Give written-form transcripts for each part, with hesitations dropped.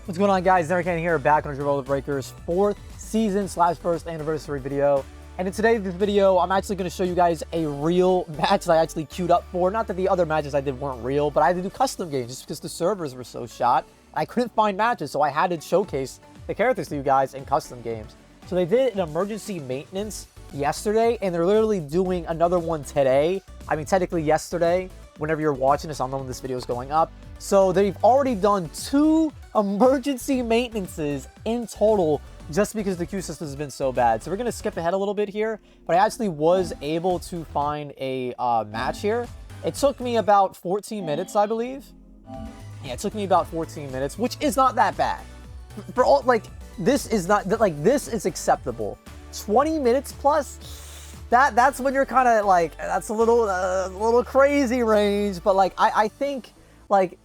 What's going on, guys? Ironcane here, back on Roller Breakers 4th season / first anniversary video. And in today's video, I'm actually going to show you guys a real match that I actually queued up for. Not that the other matches I did weren't real, but I had to do custom games just because the servers were so shot. I couldn't find matches, so I had to showcase the characters to you guys in custom games. So they did an emergency maintenance yesterday, and they're literally doing another one today. I mean, technically yesterday, whenever you're watching this, I don't know when this video is going up. So they've already done 2 emergency maintenances in total just because the queue system has been so bad. So we're going to skip ahead a little bit here, but I actually was able to find a match here. It took me about 14 minutes, I believe. Yeah, it took me about 14 minutes, which is not that bad. For all, like, this is not, like, this is acceptable. 20 minutes plus, that's when you're kind of like, that's a little crazy range, but like, I think like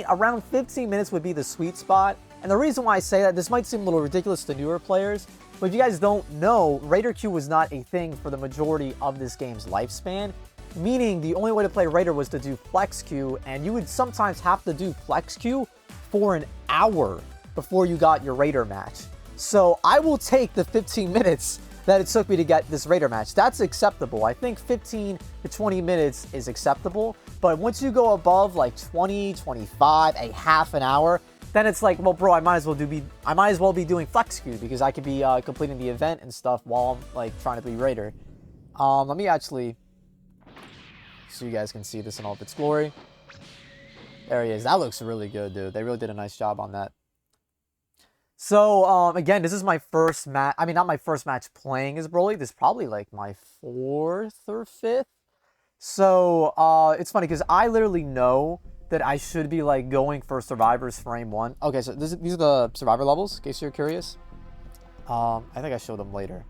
around 15 minutes would be the sweet spot. And the reason why I say that, this might seem a little ridiculous to newer players, but if you guys don't know, Raider Queue was not a thing for the majority of this game's lifespan, meaning the only way to play Raider was to do Flex Queue, and you would sometimes have to do Flex Queue for an hour before you got your Raider match. So I will take the 15 minutes that it took me to get this Raider match. That's acceptable. I think 15 to 20 minutes is acceptable. But once you go above like 20, 25, a half an hour, then it's like, well, bro, I might as well be doing Flex Queue because I could be completing the event and stuff while I'm like trying to be Raider. Let me actually, so you guys can see this in all of its glory. There he is. That looks really good, dude. They really did a nice job on that. So, again, this is my first match. I mean, not my first match playing as BROLY. This is probably like my 4th or 5th. So, it's funny because I literally know that I should be like going for Survivors Frame 1. Okay, so these are the Survivor levels, in case you're curious. I think I showed them later.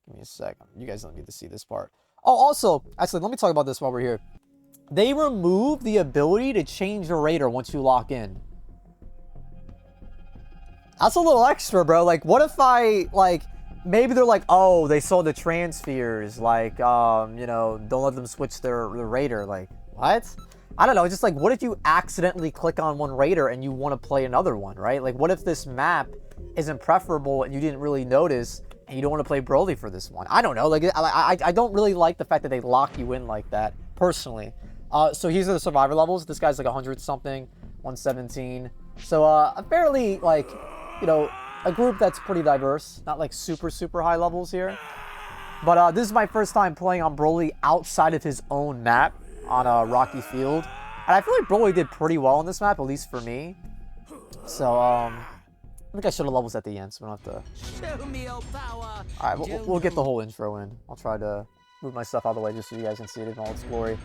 Give me a second. You guys don't need to see this part. Oh, also, actually, let me talk about this while we're here. They remove the ability to change your Raider once you lock in. That's a little extra, bro. Like, what if I, like, maybe they're like, oh, they saw the Transpheres, like, you know, don't let them switch their Raider. Like, what? I don't know. Just like, what if you accidentally click on one Raider and you want to play another one, right? Like, what if this map isn't preferable and you didn't really notice and you don't want to play BROLY for this one? I don't know. Like, I don't really like the fact that they lock you in like that, personally. So these are the Survivor levels. This guy's like 100-something, 117. So, a fairly, like, you know, a group that's pretty diverse. Not like super high levels here. But this is my first time playing on BROLY outside of his own map on a rocky field. And I feel like BROLY did pretty well on this map, at least for me. So, I think I showed the levels at the end, so we don't have to... Show me your power. Alright, we'll get the whole intro in. I'll try to move my stuff out of the way just so you guys can see it in all its glory.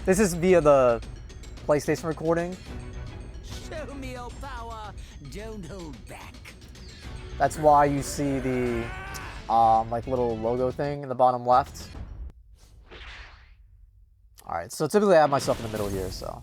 This is via the PlayStation recording. Show me your power. Don't hold back. That's why you see the like little logo thing in the bottom left. Alright, so typically I have myself in the middle here, so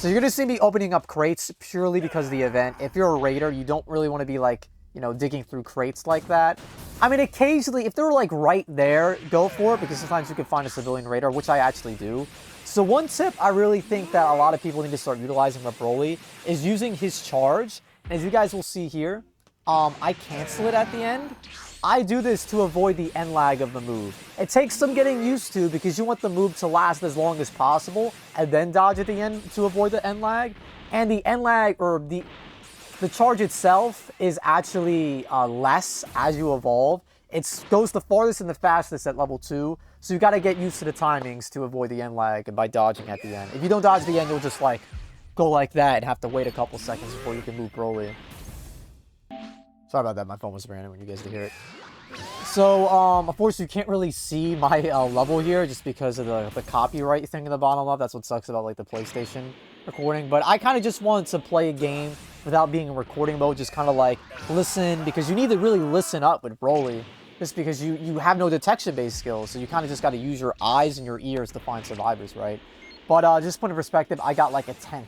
you're gonna see me opening up crates purely because of the event. If you're a Raider, you don't really want to be like, you know, digging through crates like that. I mean, occasionally, if they're like right there, go for it, because sometimes you can find a civilian Raider, which I actually do. So one tip I really think that a lot of people need to start utilizing with BROLY is using his charge. As you guys will see here, I cancel it at the end. I do this to avoid the end lag of the move. It takes some getting used to because you want the move to last as long as possible and then dodge at the end to avoid the end lag. And the end lag, or the charge itself, is actually less as you evolve. It goes the farthest and the fastest at level 2. So you got to get used to the timings to avoid the end lag and by dodging at the end. If you don't dodge the end, you'll just like go like that and have to wait a couple seconds before you can move BROLY. Sorry about that, my phone was ringing when you guys did hear it. So, of course, you can't really see my level here just because of the copyright thing in the bottom left. That's what sucks about, like, the PlayStation recording. But I kind of just wanted to play a game without being in recording mode, just kind of, like, listen, because you need to really listen up with BROLY, just because you have no detection-based skills, so you kind of just got to use your eyes and your ears to find survivors, right? But just to put in perspective, I got, like, a 10th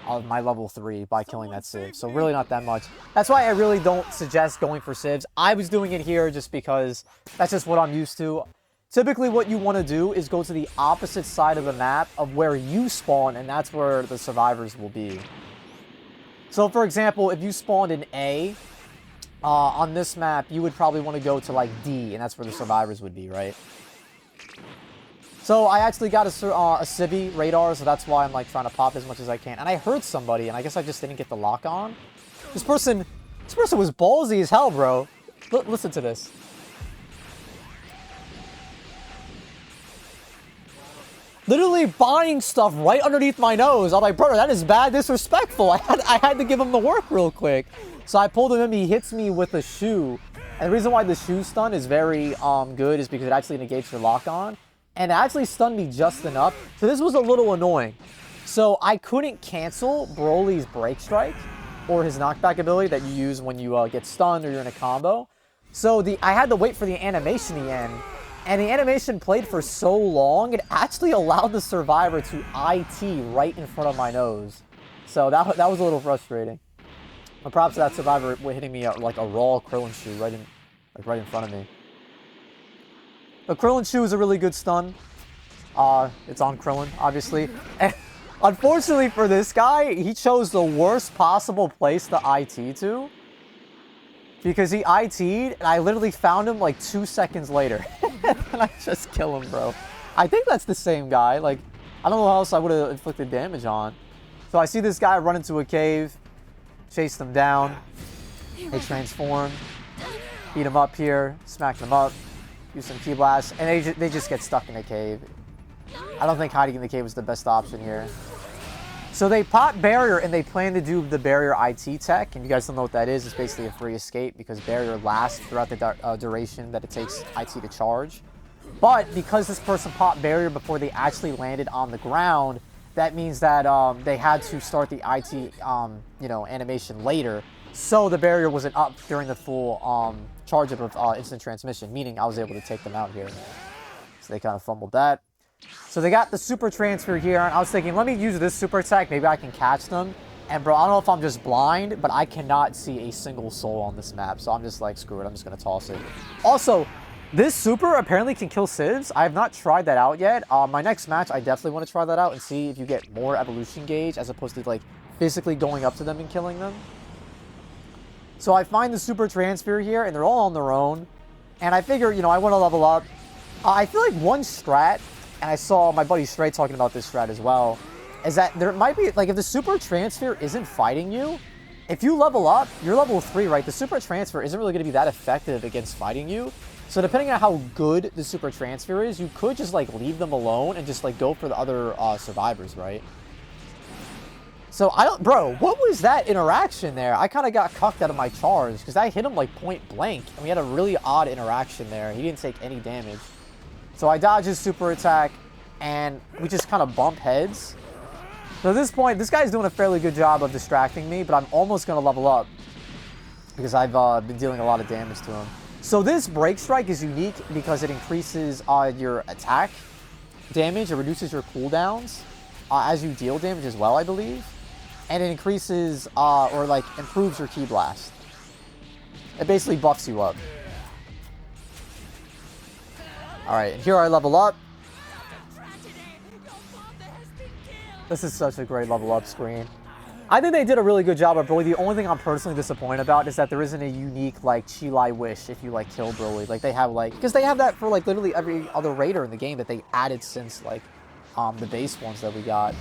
of my level 3 by killing that civ, so really not that much. That's why I really don't suggest going for civs. I was doing it here just because that's just what I'm used to. Typically what you want to do is go to the opposite side of the map of where you spawn, and that's where the survivors will be. So, for example, if you spawned in A, on this map, you would probably want to go to, like, D, and that's where the survivors would be, right? So, I actually got a Civi radar, so that's why I'm, like, trying to pop as much as I can. And I heard somebody, and I guess I just didn't get the lock on. This person was ballsy as hell, bro. Listen to this. Literally buying stuff right underneath my nose. I'm like, brother, that is bad disrespectful. I had to give him the work real quick. So I pulled him in, he hits me with a shoe. And the reason why the shoe stun is very good is because it actually negates your lock on. And it actually stunned me just enough. So this was a little annoying. So I couldn't cancel BROLY's break strike or his knockback ability that you use when you get stunned or you're in a combo. So I had to wait for the animation to end. And the animation played for so long, it actually allowed the survivor to IT right in front of my nose. So that was a little frustrating. But props to that survivor hitting me like a raw Krillin shoe right in front of me. The Krillin shoe is a really good stun. It's on Krillin, obviously. And unfortunately for this guy, he chose the worst possible place to IT to. Because he IT'd, and I literally found him like 2 seconds later. And I just kill him, bro. I think that's the same guy. Like, I don't know how else I would have inflicted damage on. So I see this guy run into a cave. Chase them down. They transform. Beat him up here. Smack them up. Use some key blasts. And they just get stuck in a cave. I don't think hiding in the cave was the best option here. So they pop barrier and they plan to do the barrier IT tech. And you guys don't know what that is. It's basically a free escape because barrier lasts throughout the duration that it takes IT to charge. But because this person popped barrier before they actually landed on the ground, that means that they had to start the IT animation later. So the barrier wasn't up during the full charge up of instant transmission, meaning I was able to take them out here. So they kind of fumbled that. So they got the super transfer here, and I was thinking, let me use this super attack, maybe I can catch them. And bro, I don't know if I'm just blind, but I cannot see a single soul on this map. So I'm just like, screw it, I'm just gonna toss it. Also, this super apparently can kill civs. I have not tried that out yet. My next match, I definitely want to try that out and see if you get more evolution gauge as opposed to like physically going up to them and killing them. So I find the super transfer here, and they're all on their own. And I figure, I want to level up. I feel like one strat, and I saw my buddy Stray talking about this strat as well, is that there might be, like, if the super transfer isn't fighting you, if you level up, you're level 3, right? The super transfer isn't really going to be that effective against fighting you. So depending on how good the super transfer is, you could just, like, leave them alone and just, like, go for the other survivors, right? So, bro, what was that interaction there? I kind of got cucked out of my charge because I hit him, like, point blank. And we had a really odd interaction there. He didn't take any damage. So I dodge his super attack, and we just kind of bump heads. So at this point, this guy's doing a fairly good job of distracting me, but I'm almost going to level up because I've been dealing a lot of damage to him. So this break strike is unique because it increases your attack damage. It reduces your cooldowns as you deal damage as well, I believe. And it increases or like improves your ki blast. It basically buffs you up. Alright, and here I level up. This is such a great level up screen. I think they did a really good job of BROLY. The only thing I'm personally disappointed about is that there isn't a unique, like, Cheelai wish if you, like, kill BROLY. Like, they have, like... Because they have that for, like, literally every other raider in the game that they added since, like, the base ones that we got.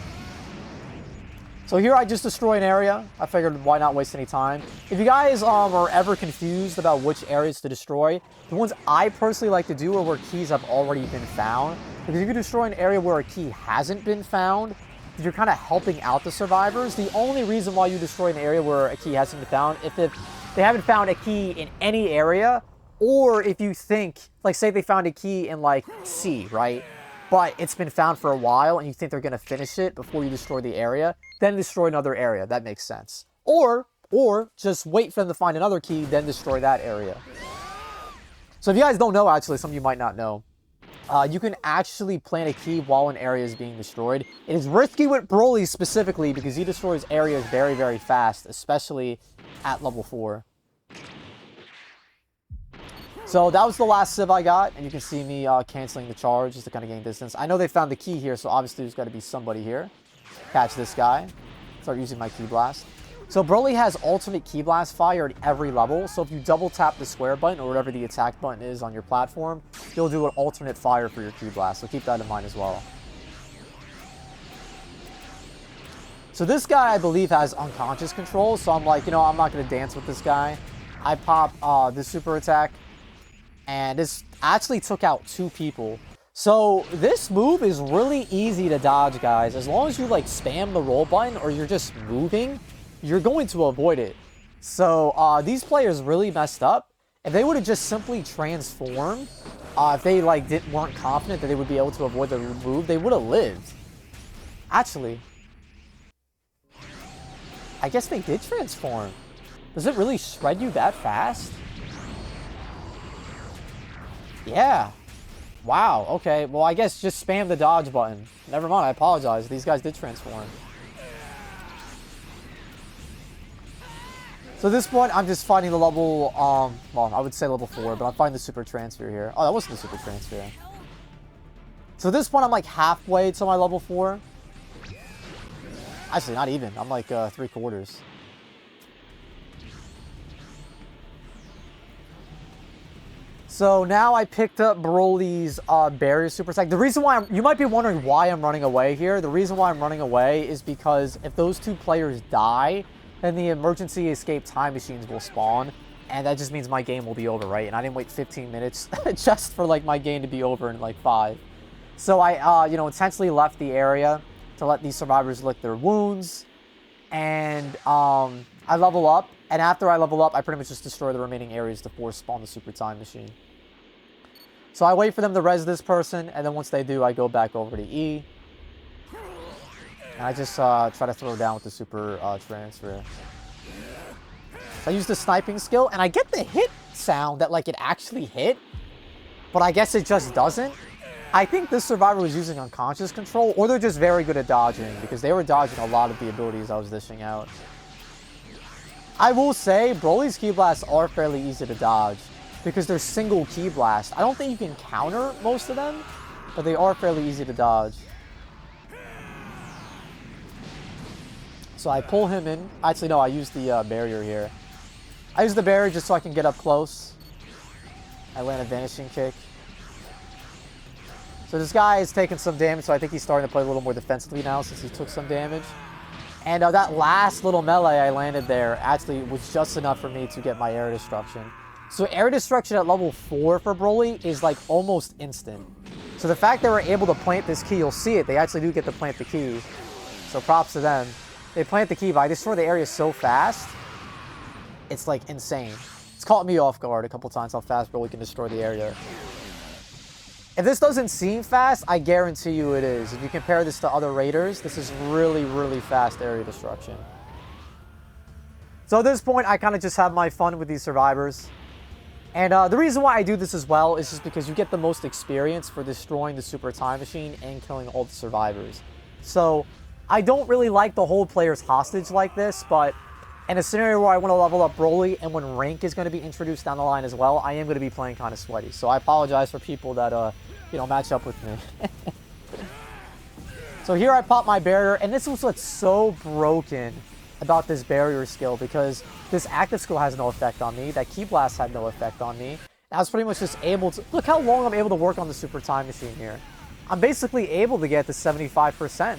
So here I just destroy an area. I figured why not waste any time. If you guys are ever confused about which areas to destroy, the ones I personally like to do are where keys have already been found. Because if you destroy an area where a key hasn't been found, you're kind of helping out the survivors. The only reason why you destroy an area where a key hasn't been found, if they haven't found a key in any area, or if you think, like say they found a key in like C, right? But it's been found for a while and you think they're going to finish it before you destroy the area, then destroy another area. That makes sense. Or just wait for them to find another key, then destroy that area. So if you guys don't know, actually, some of you might not know, you can actually plant a key while an area is being destroyed. It is risky with BROLY specifically because he destroys areas very, very fast, especially at level 4. So that was the last civ I got, and you can see me canceling the charge just to kind of gain distance. I know they found the key here, so obviously there's got to be somebody here. Catch this guy. Start using my key blast. So Broly has ultimate Ki Blast fire at every level. So if you double tap the square button or whatever the attack button is on your platform, you'll do an alternate fire for your Ki Blast. So keep that in mind as well. So this guy, I believe, has unconscious control. So I'm like, you know, I'm not going to dance with this guy. I pop this super attack. And this actually took out 2 people. So this move is really easy to dodge, guys. As long as you like spam the roll button or you're just moving, you're going to avoid it. So these players really messed up. If they would have just simply transformed, if they like weren't confident that they would be able to avoid the move, they would have lived. Actually, I guess they did transform. Does it really shred you that fast? Yeah. Wow, okay. Well, I guess just spam the dodge button. Never mind, I apologize. These guys did transform. So at this point, I'm just fighting the level, well, I would say level 4, but I'm fighting the super transfer here. Oh, that wasn't the super transfer. So at this point, I'm like halfway to my level 4. Actually, not even. I'm like 3/4. So now I picked up Broly's barrier super attack. The reason why you might be wondering why I'm running away here. The reason why I'm running away is because if those 2 players die, then the emergency escape time machines will spawn. And that just means my game will be over, right? And I didn't wait 15 minutes just for like my game to be over in like 5. So I, you know, intentionally left the area to let these survivors lick their wounds. And I level up. And after I level up, I pretty much just destroy the remaining areas to force spawn the super time machine. So I wait for them to res this person, and then once they do, I go back over to E. And I just try to throw down with the super transfer. So I use the sniping skill, and I get the hit sound that like it actually hit, but I guess it just doesn't. I think this survivor was using unconscious control, or they're just very good at dodging, because they were dodging a lot of the abilities I was dishing out. I will say, Broly's Ki Blasts are fairly easy to dodge, because they're single Ki Blast. I don't think you can counter most of them, but they are fairly easy to dodge. So I pull him in. Actually, no, I use the barrier here. I use the barrier just so I can get up close. I land a vanishing kick. So this guy is taking some damage, so I think he's starting to play a little more defensively now since he took some damage. And that last little melee I landed there actually was just enough for me to get my air destruction. So air destruction at level 4 for Broly is like almost instant. So the fact they were able to plant this key, you'll see it, they actually do get to plant the key. So props to them. They plant the key, but I destroy the area so fast, it's like insane. It's caught me off guard a couple times how fast Broly can destroy the area. If this doesn't seem fast, I guarantee you it is. If you compare this to other raiders, this is really, really fast area destruction. So at this point, I kind of just have my fun with these survivors. And the reason why I do this as well is just because you get the most experience for destroying the super time machine and killing all the survivors. So I don't really like the whole players hostage like this, but in a scenario where I want to level up Broly and when rank is going to be introduced down the line as well, I am going to be playing kind of sweaty. So I apologize for people that, you know, match up with me. So here I pop my barrier, and this is what's so broken about this barrier skill, because this active skill has no effect on me. That Ki Blast had no effect on me. I was pretty much just able to... Look how long I'm able to work on the super time machine here. I'm basically able to get to 75%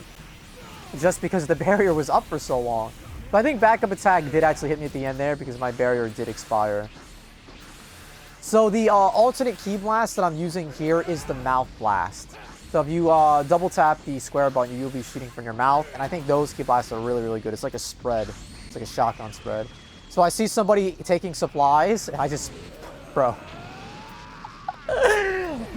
just because the barrier was up for so long. But I think backup attack did actually hit me at the end there because my barrier did expire. So the alternate Ki Blast that I'm using here is the Mouth Blast. So if you double tap the square button, you'll be shooting from your mouth. And I think those Ki Blasts are really, really good. It's like a spread. It's like a shotgun spread. So I see somebody taking supplies, and I just... Bro.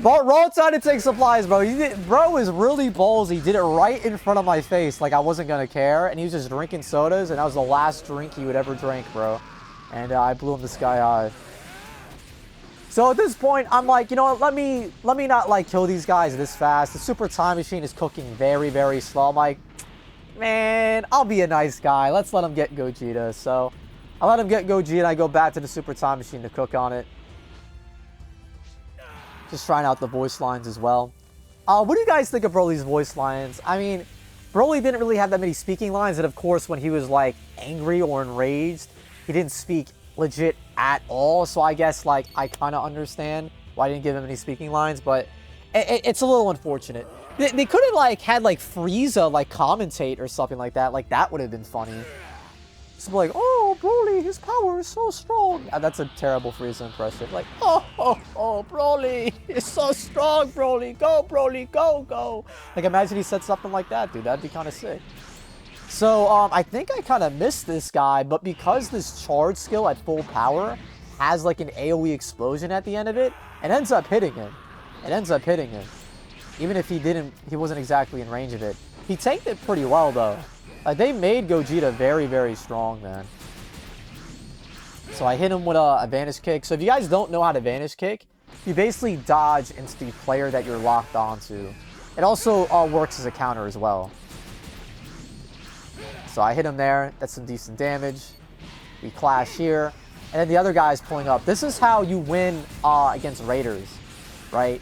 Raw tried to take supplies, bro. Bro was really ballsy. He did it right in front of my face like I wasn't going to care. And he was just drinking sodas, and that was the last drink he would ever drink, bro. And I blew him the sky high. So at this point, I'm like, you know what, let me not like kill these guys this fast. The super time machine is cooking very, very slow. I'm like, man, I'll be a nice guy. Let's let him get Gogeta. So I let him get Gogeta, and I go back to the super time machine to cook on it. Just trying out the voice lines as well. What do you guys think of Broly's voice lines? I mean, Broly didn't really have that many speaking lines, and of course, when he was like angry or enraged, he didn't speak legit at all. So I guess like I kind of understand why I didn't give him any speaking lines, but it's a little unfortunate. They could have like had like Frieza like commentate or something like that. Like that would have been funny. Just like, oh, Broly, his power is so strong. That's a terrible Frieza impression. Like, oh, Broly, is so strong, Broly. Go, go. Like, imagine he said something like that, dude. That'd be kind of sick. So, I think I kind of missed this guy, but because this charge skill at full power has like an AoE explosion at the end of it, it ends up hitting him. Even if he wasn't exactly in range of it. He tanked it pretty well, though. They made Gogeta very, very strong, man. So I hit him with a vanish kick. So if you guys don't know how to vanish kick, you basically dodge into the player that you're locked onto. It also works as a counter as well. So I hit him there. That's some decent damage. We clash here. And then the other guy's pulling up. This is how you win against Raiders, right?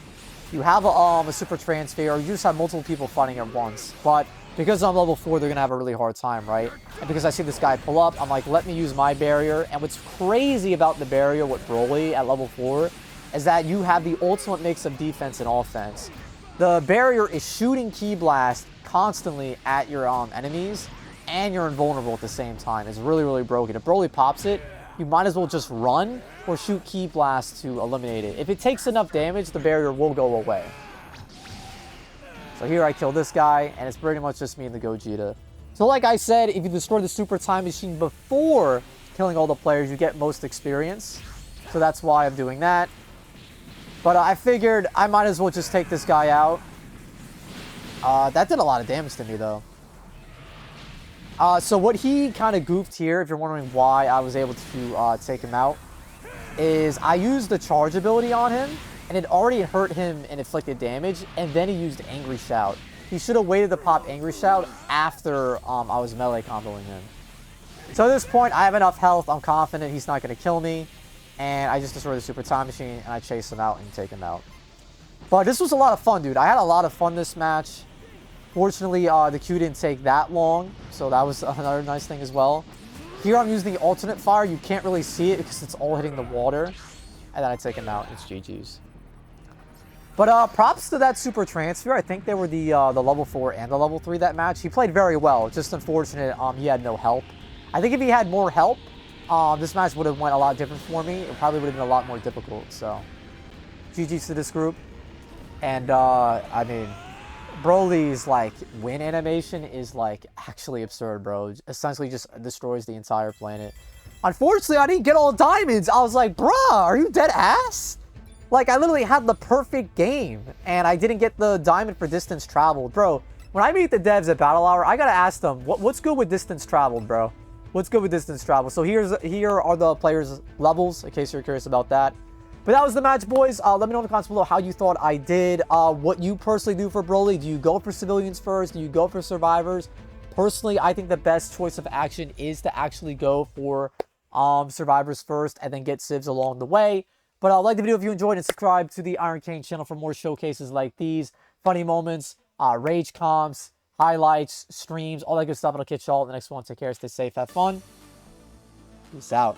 You have a super transfer, or you just have multiple people fighting at once. But because I'm level 4, they're going to have a really hard time, right? And because I see this guy pull up, I'm like, let me use my barrier. And what's crazy about the barrier with Broly at level 4 is that you have the ultimate mix of defense and offense. The barrier is shooting Ki Blast constantly at your enemies, and you're invulnerable at the same time. It's really, really broken. If Broly pops it, you might as well just run or shoot Ki Blast to eliminate it. If it takes enough damage, the barrier will go away. So here I kill this guy, and it's pretty much just me and the Gogeta. So like I said, if you destroy the Super Time Machine before killing all the players, you get most experience. So that's why I'm doing that. But I figured I might as well just take this guy out. That did a lot of damage to me, though. So what he kind of goofed here, if you're wondering why I was able to take him out, is I used the charge ability on him, and it already hurt him and inflicted damage, and then he used Angry Shout. He should have waited to pop Angry Shout after I was melee comboing him. So at this point, I have enough health. I'm confident he's not going to kill me, and I just destroy the Super Time Machine, and I chase him out and take him out. But this was a lot of fun, dude. I had a lot of fun this match. Fortunately, the Q didn't take that long, so that was another nice thing as well. Here I'm using the alternate fire. You can't really see it because it's all hitting the water. And then I take him out. It's GG's. But props to that Super Transfer. I think they were the level 4 and the level 3 that match. He played very well. Just unfortunate he had no help. I think if he had more help, this match would have went a lot different for me. It probably would have been a lot more difficult. So GG's to this group. And I mean, Broly's like win animation is like actually absurd, bro. Essentially just destroys the entire planet. Unfortunately, I didn't get all diamonds. I was like, bruh, are you dead ass? Like, I literally had the perfect game, and I didn't get the diamond for distance traveled. Bro, when I meet the devs at Battle Hour, I gotta ask them, what's good with distance traveled, bro? What's good with distance travel? So here are the players' levels, in case you're curious about that. But that was the match, boys. Let me know in the comments below how you thought I did. What you personally do for Broly. Do you go for civilians first? Do you go for survivors? Personally, I think the best choice of action is to actually go for survivors first and then get civs along the way. But like the video if you enjoyed, and subscribe to the Ironcane channel for more showcases like these. Funny moments, rage comps, highlights, streams, all that good stuff. And I'll catch y'all in the next one. Take care, stay safe, have fun. Peace out.